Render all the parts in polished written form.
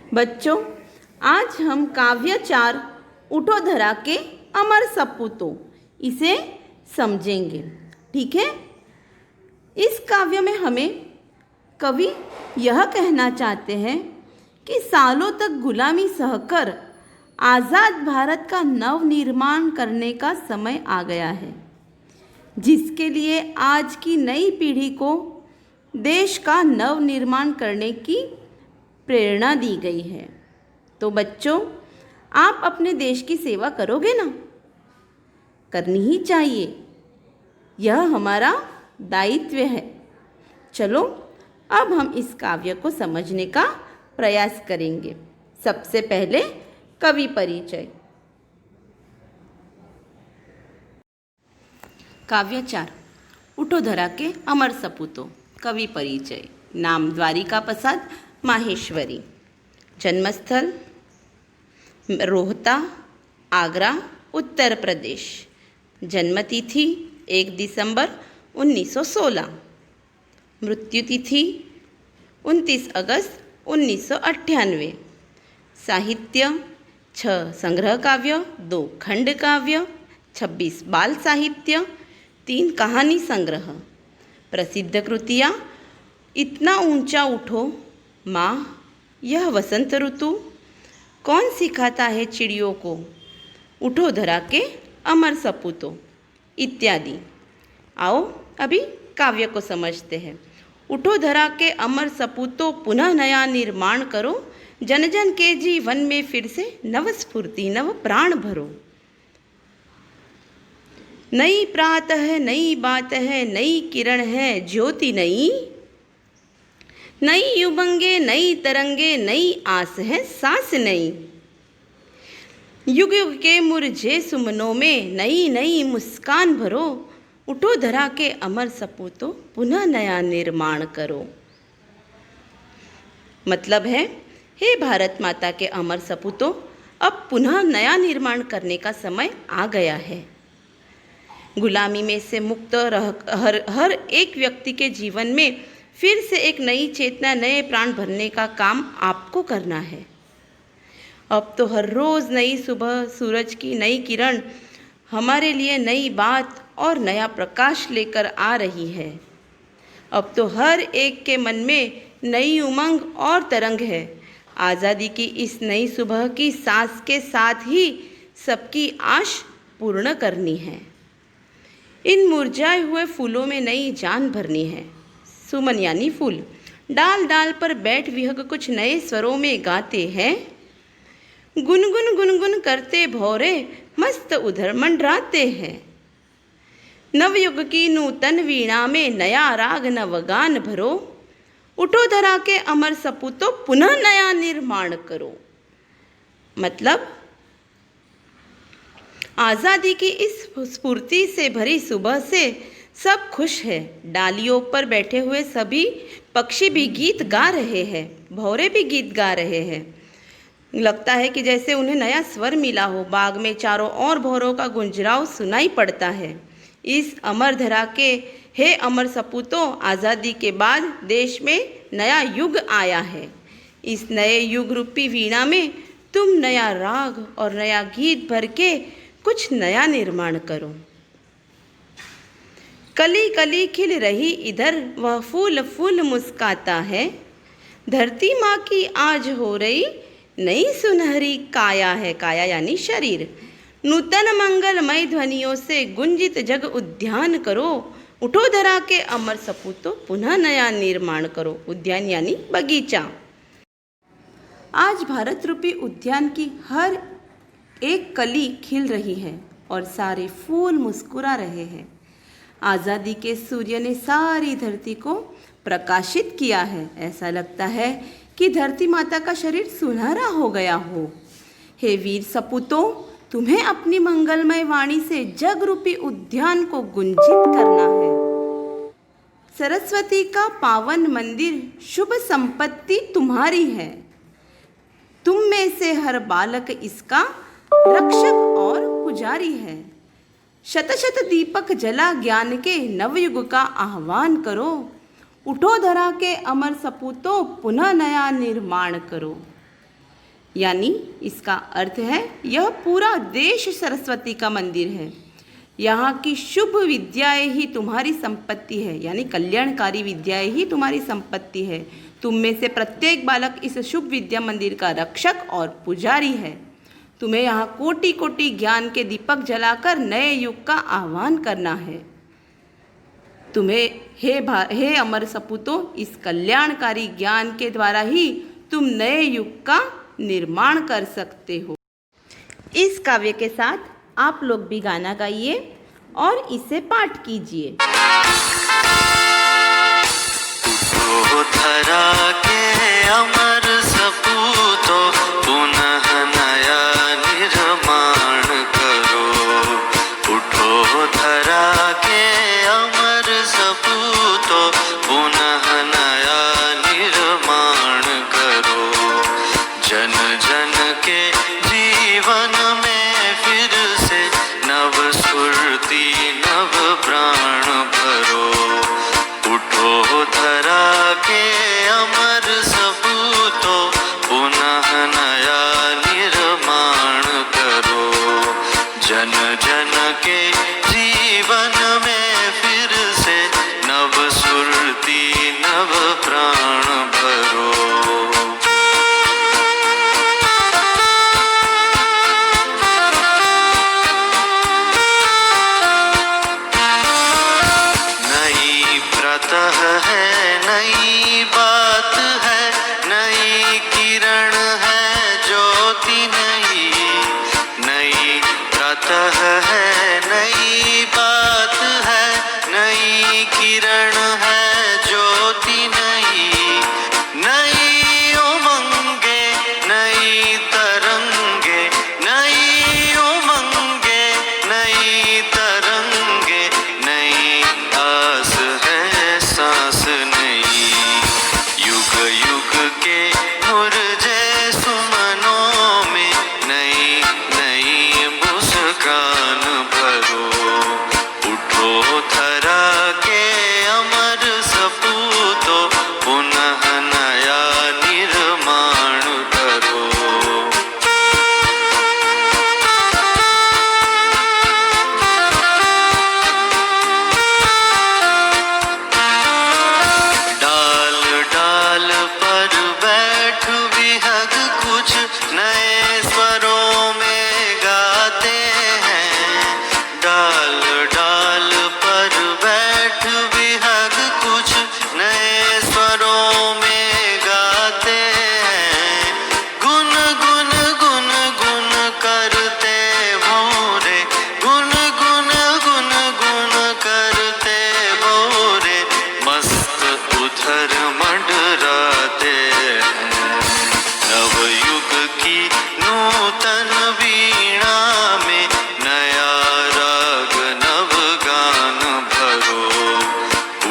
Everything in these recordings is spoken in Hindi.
बच्चों, आज हम काव्यचार उठो धरा के अमर सपूतों इसे समझेंगे। ठीक है। इस काव्य में हमें कवि यह कहना चाहते हैं कि सालों तक गुलामी सहकर आज़ाद भारत का नवनिर्माण करने का समय आ गया है, जिसके लिए आज की नई पीढ़ी को देश का नवनिर्माण करने की प्रेरणा दी गई है। तो बच्चों, आप अपने देश की सेवा करोगे ना? करनी ही चाहिए, यह हमारा दायित्व है। चलो अब हम इस काव्य को समझने का प्रयास करेंगे। सबसे पहले कवि परिचय। काव्यचार उठो धरा के अमर सपूतों। कवि परिचय। नाम द्वारिका प्रसाद माहेश्वरी। जन्मस्थल रोहता, आगरा, उत्तर प्रदेश। जन्मतिथि 1 दिसंबर 1916। मृत्युतिथि 29 अगस्त 1998। साहित्य 6 संग्रह काव्य, 2 खंड काव्य, 26 बाल साहित्य, 3 कहानी संग्रह। प्रसिद्ध कृतियाँ: इतना ऊंचा उठो, माँ, यह वसंत ऋतु, कौन सिखाता है चिड़ियों को, उठो धरा के अमर सपूतों इत्यादि। आओ अभी काव्य को समझते हैं। उठो धरा के अमर सपूतों, पुनः नया निर्माण करो, जन जन के जीवन में फिर से नव स्फूर्ति नव प्राण भरो। नई प्रात है, नई बात है, नई किरण है, ज्योति नई, नई उमंगे, नई तरंगे, नई आस है, सांस नई। युग युग के मुरझे सुमनों में नई नई मुस्कान भरो, उठो धरा के अमर सपूतों, पुनः नया निर्माण करो। मतलब है, हे भारत माता के अमर सपूतों, अब पुनः नया निर्माण करने का समय आ गया है। गुलामी में से मुक्त हर एक व्यक्ति के जीवन में फिर से एक नई चेतना, नए प्राण भरने का काम आपको करना है। अब तो हर रोज़ नई सुबह, सूरज की नई किरण हमारे लिए नई बात और नया प्रकाश लेकर आ रही है। अब तो हर एक के मन में नई उमंग और तरंग है। आज़ादी की इस नई सुबह की सांस के साथ ही सबकी आश पूर्ण करनी है। इन मुरझाए हुए फूलों में नई जान भरनी है। सुमन यानी फूल डाल डाल पर बैठ विहग कुछ नए स्वरों में गाते हैं। गुनगुन गुनगुन करते भौरे मस्त उधर मंडराते हैं। नवयुग की नूतन वीणा में नया राग नवगान भरो, उठो धरा के अमर सपूतों, पुनः नया निर्माण करो। मतलब आज़ादी की इस स्फूर्ति से भरी सुबह से सब खुश है। डालियों पर बैठे हुए सभी पक्षी भी गीत गा रहे हैं, भौरे भी गीत गा रहे हैं। लगता है कि जैसे उन्हें नया स्वर मिला हो। बाग में चारों ओर भौरों का गुंजराव सुनाई पड़ता है। इस अमर धरा के हे अमर सपूतों, आज़ादी के बाद देश में नया युग आया है। इस नए युग रूपी वीणा में तुम नया राग और नया गीत भर के कुछ नया निर्माण करो। कली कली खिल रही इधर, वह फूल फूल मुस्काता है। धरती माँ की आज हो रही नई सुनहरी काया है। काया यानी शरीर। नूतन मंगलमय ध्वनियों से गुंजित जग उद्यान करो, उठो धरा के अमर सपूतों, पुनः नया निर्माण करो। उद्यान यानी बगीचा। आज भारत रूपी उद्यान की हर एक कली खिल रही है और सारे फूल मुस्कुरा रहे हैं। आज़ादी के सूर्य ने सारी धरती को प्रकाशित किया है। ऐसा लगता है कि धरती माता का शरीर सुनहरा हो गया हो। हे वीर सपूतों, तुम्हें अपनी मंगलमय वाणी से जग रूपी उद्यान को गुंजित करना है। सरस्वती का पावन मंदिर, शुभ संपत्ति तुम्हारी है। तुम में से हर बालक इसका रक्षक और पुजारी है। शत शत दीपक जला ज्ञान के नवयुग का आह्वान करो, उठो धरा के अमर सपूतों, पुनः नया निर्माण करो। यानी इसका अर्थ है यह पूरा देश सरस्वती का मंदिर है। यहाँ की शुभ विद्याएं ही तुम्हारी संपत्ति है, यानी कल्याणकारी विद्याएं ही तुम्हारी संपत्ति है। तुम में से प्रत्येक बालक इस शुभ विद्या मंदिर का रक्षक और पुजारी है। तुम्हें यहाँ कोटि कोटि ज्ञान के दीपक जलाकर नए युग का आह्वान करना है। तुम्हें हे अमर सपूतों, इस कल्याणकारी ज्ञान के द्वारा ही तुम नए युग का निर्माण कर सकते हो। इस काव्य के साथ आप लोग भी गाना गाइए और इसे पाठ कीजिए। उठो धरा के अमर सपूतो, पुनः नया निर्माण करो। उठो धरा के अमर सपूतो, पुनः नया निर्माण करो। जन जन के जीवन में फिर से नव स्फूर्ति नव प्राण भरो। उठो धरा के अमर सपूतो, पुनः नया निर्माण करो। जन जन के जीवन में फिर से नव स्फूर्ति नव प्राण भरो। प्रातः है, नई बात है, नई किरण है, ज्योति नई। नई प्रातः है, नई बात है, नई किरण है, ज्योति नई। नई उमंगे, नई तरंगे, नई उमंगे, नई तरंगे, नई आस है, सांस नई। युग युग के मुरझे सुमनों में नई नई मुस्कान भरो। उठो धरा के अमर सपूतो, पुनः नया निर्माण करो। डाल डाल पर बैठ विहग कुछ नए स्वरों में गाते हैं। डाल डाल पर बैठ विहग कुछ नए स्वरों में गाते हैं। गुन गुन गुन गुन करते भौरे, गुन गुन गुन गुन करते भौरे, मस्त उधर मंडराते हैं। नवयुग की नूतन वीणा में नया राग नव गान भरो।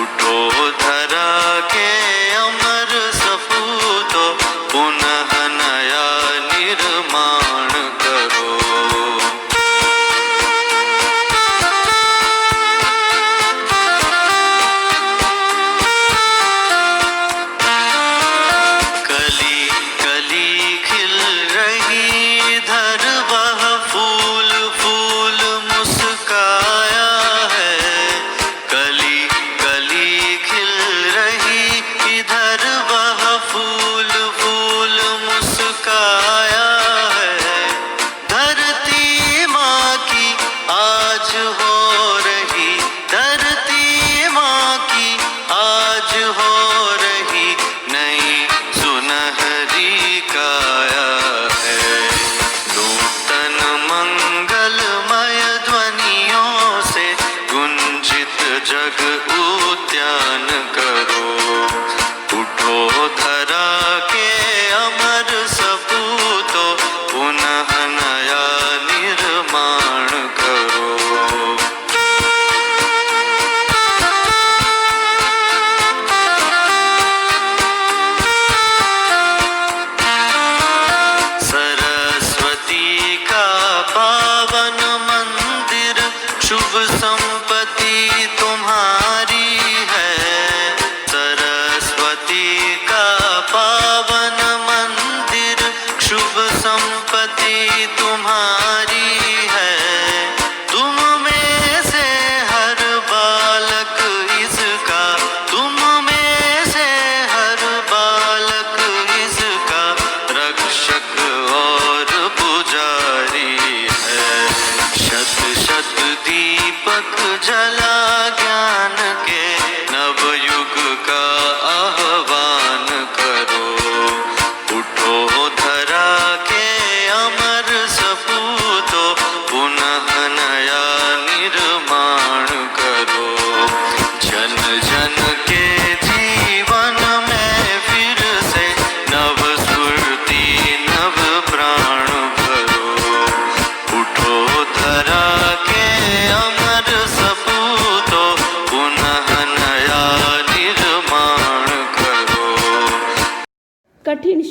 उठो धरा के अमर सपूतो, पुनः नया निर्माण करो। कली कली खिल रही इधर, वह फूल फूल मुस्काया है। कली कली खिल रही इधर, वह फूल फूल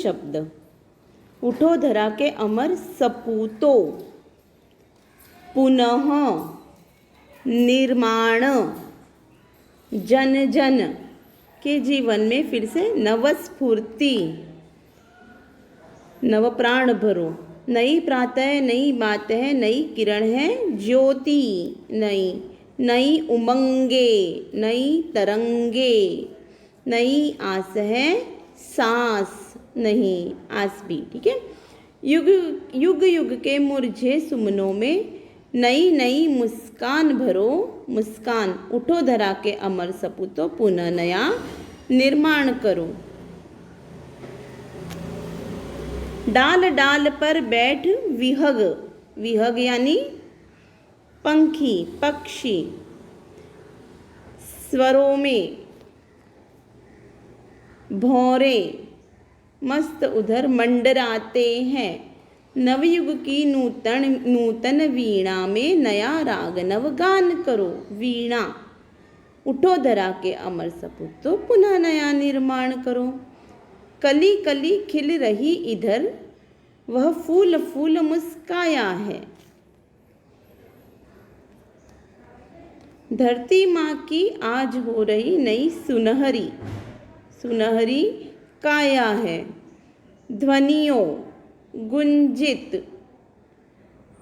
शब्द। उठो धरा के अमर सपूतों, पुनः, निर्माण, जन जन के जीवन में फिर से नवस्फूर्ति, नव प्राण भरो। नई प्रातः नई बात है, नई किरण है ज्योति, नई नई उमंगे, नई तरंगे, नई आस है सांस, नहीं आस भी, ठीक है। युग युग युग के मुरझे सुमनों में नई नई मुस्कान भरो, मुस्कान। उठो धरा के अमर सपूतों, पुनः नया निर्माण करो। डाल डाल पर बैठ विहग, विहग यानी पंखी, पक्षी, स्वरों में भौरे मस्त उधर मंडराते हैं। नवयुग की नूतन वीणा में नया राग नव गान करो। वीणा। उठो धरा के अमर सपूतों, पुनः नया निर्माण करो। कली कली खिल रही इधर, वह फूल फूल मुस्काया है। धरती माँ की आज हो रही नई सुनहरी, सुनहरी काया है। ध्वनियों गुंजित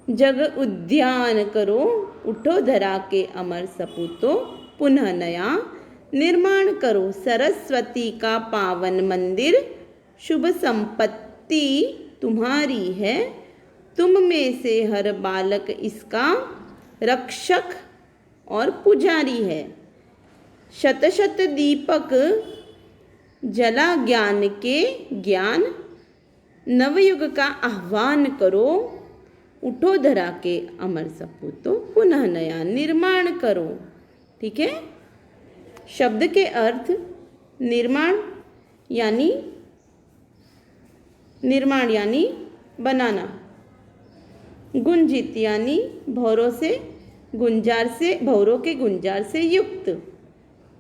जग उद्यान करो। उठो धरा के अमर सपूतों, पुनः नया निर्माण करो। सरस्वती का पावन मंदिर, शुभ संपत्ति तुम्हारी है। तुम में से हर बालक इसका रक्षक और पुजारी है। शत शत दीपक जला ज्ञान के, ज्ञान नवयुग का आह्वान करो। उठो धरा के अमर सपूतों, पुनः नया निर्माण करो। ठीक है। शब्द के अर्थ निर्माण यानी बनाना, गुंजित यानी भौरों के गुंजार से युक्त,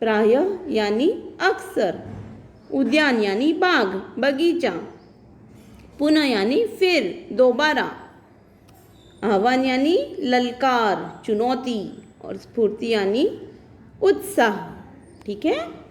प्रायः यानी अक्सर, उद्यान यानी बाग बगीचा, पुनः यानी फिर दोबारा, आह्वान यानी ललकार चुनौती, और स्फूर्ति यानी उत्साह। ठीक है।